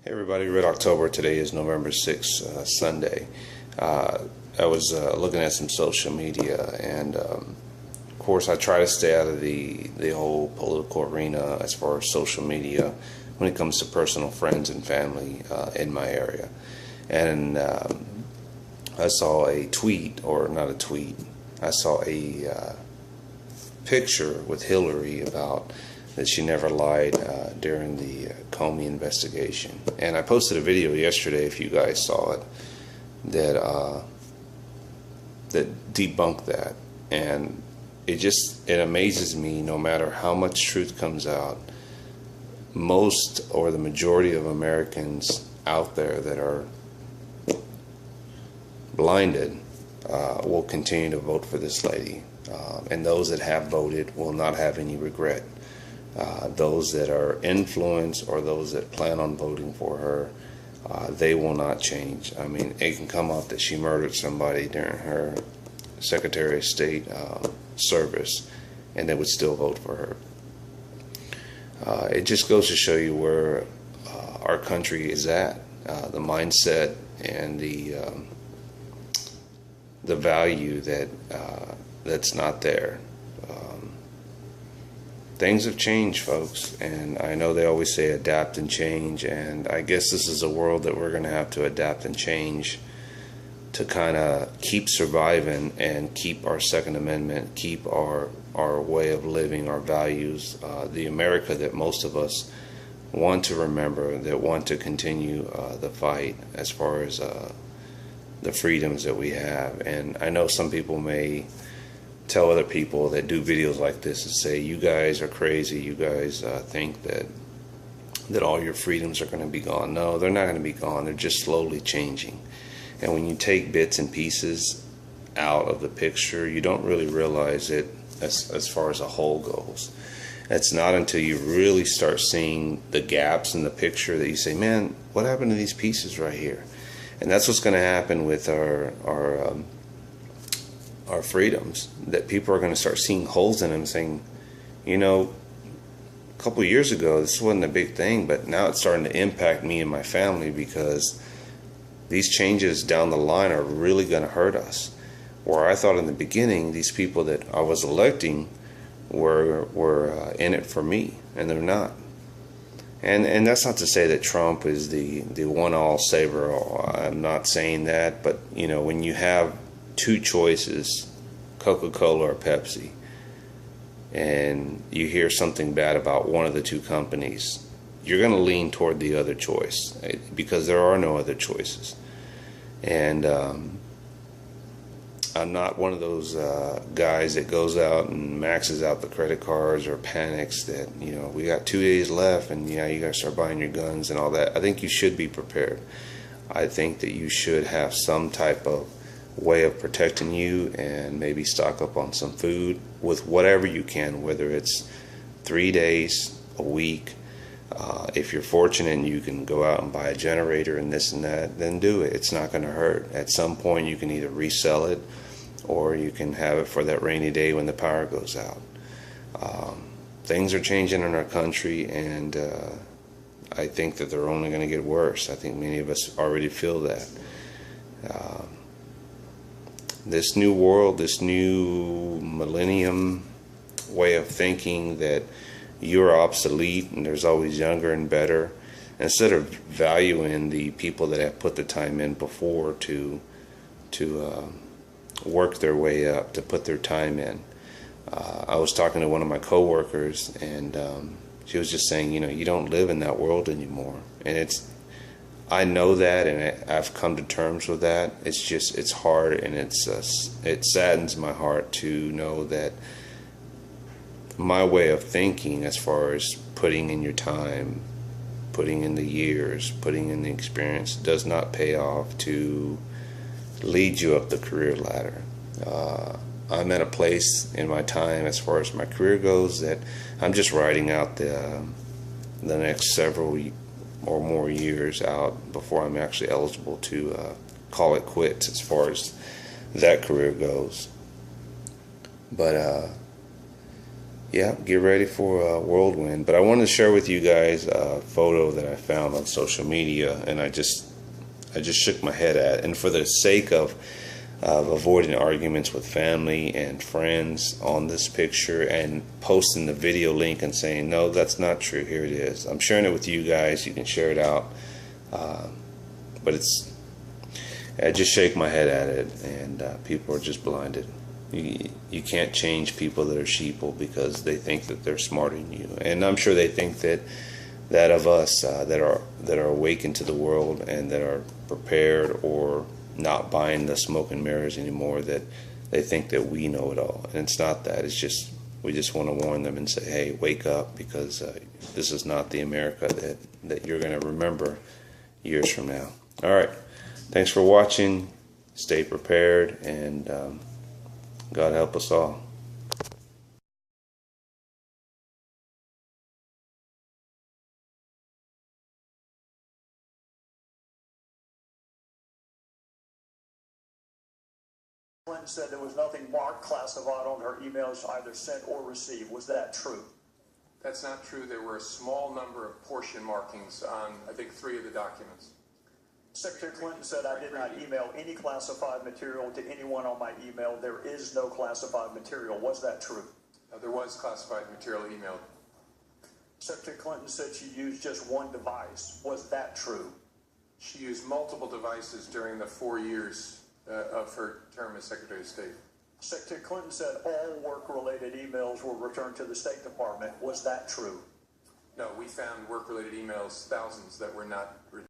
Hey everybody, Red October. Today is November 6th, Sunday. I was looking at some social media, and of course I try to stay out of the whole political arena as far as social media when it comes to personal friends and family in my area. And I saw a tweet, or not a tweet, I saw a picture with Hillary about that she never lied during the Comey investigation. And I posted a video yesterday, if you guys saw it, that that debunked that. And it amazes me, no matter how much truth comes out, most or the majority of Americans out there that are blinded will continue to vote for this lady. And those that have voted will not have any regret. Those that are influenced or those that plan on voting for her, they will not change. I mean, it can come out that she murdered somebody during her Secretary of State service, and they would still vote for her. It just goes to show you where our country is at, the mindset and the value that's not there. Things have changed, folks, and I know they always say adapt and change, and I guess this is a world that we're going to have to adapt and change to kind of keep surviving and keep our Second Amendment, keep our way of living, our values, the America that most of us want to remember, that want to continue the fight as far as the freedoms that we have. And I know some people may tell other people that do videos like this and say, you guys are crazy, you guys think that all your freedoms are going to be gone. No, they're not going to be gone. They're just slowly changing. And when you take bits and pieces out of the picture, you don't really realize it as far as a whole goes. It's not until you really start seeing the gaps in the picture that you say, man, what happened to these pieces right here? And that's what's going to happen with our freedoms, that people are going to start seeing holes in them, saying, you know, a couple of years ago this wasn't a big thing, but now it's starting to impact me and my family, because these changes down the line are really going to hurt us. Where I thought in the beginning these people that I was electing were in it for me, and they're not. And that's not to say that Trump is the one-all saver. I'm not saying that, but you know, when you have two choices, Coca-Cola or Pepsi, and you hear something bad about one of the two companies, you're going to lean toward the other choice, because there are no other choices. And I'm not one of those guys that goes out and maxes out the credit cards or panics that, you know, we got 2 days left and yeah, you got to start buying your guns and all that. I think you should be prepared. I think that you should have some type of way of protecting you, and maybe stock up on some food with whatever you can, whether it's 3 days, a week. If you're fortunate and you can go out and buy a generator and this and that, then do it. It's not going to hurt. At some point you can either resell it, or you can have it for that rainy day when the power goes out. Things are changing in our country, and I think that they're only going to get worse. I think many of us already feel that. This new world, this new millennium way of thinking that you're obsolete and there's always younger and better, instead of valuing the people that have put the time in before to work their way up, to put their time in. I was talking to one of my coworkers, and she was just saying, you know, you don't live in that world anymore. And I know that, and I've come to terms with that. It's just, it's hard, and it saddens my heart to know that my way of thinking, as far as putting in your time, putting in the years, putting in the experience, does not pay off to lead you up the career ladder. I'm at a place in my time, as far as my career goes, that I'm just riding out the next several or more years out before I'm actually eligible to call it quits as far as that career goes. But Yeah, get ready for a whirlwind. But I wanted to share with you guys a photo that I found on social media, and I just shook my head at. And for the sake of avoiding arguments with family and friends on this picture and posting the video link and saying, no, that's not true, here it is. I'm sharing it with you guys. You can share it out. But I just shake my head at it, and people are just blinded. You can't change people that are sheeple because they think that they're smarter than you. And I'm sure they think that of us that are awakened to the world and that are prepared or not buying the smoke and mirrors anymore, that they think that we know it all. And it's not that. It's just we just want to warn them and say, hey, wake up, because this is not the America that you're going to remember years from now. All right. Thanks for watching. Stay prepared, and God help us all. Clinton said there was nothing marked classified on her emails either sent or received. Was that true? That's not true. There were a small number of portion markings on, I think, 3 of the documents. Secretary Clinton said, I did not email any classified material to anyone on my email. There is no classified material. Was that true? There was classified material emailed. Secretary Clinton said she used just one device. Was that true? She used multiple devices during the 4 years of her term as Secretary of State. Secretary Clinton said all work-related emails were returned to the State Department. Was that true? No, we found work-related emails, thousands, that were not returned.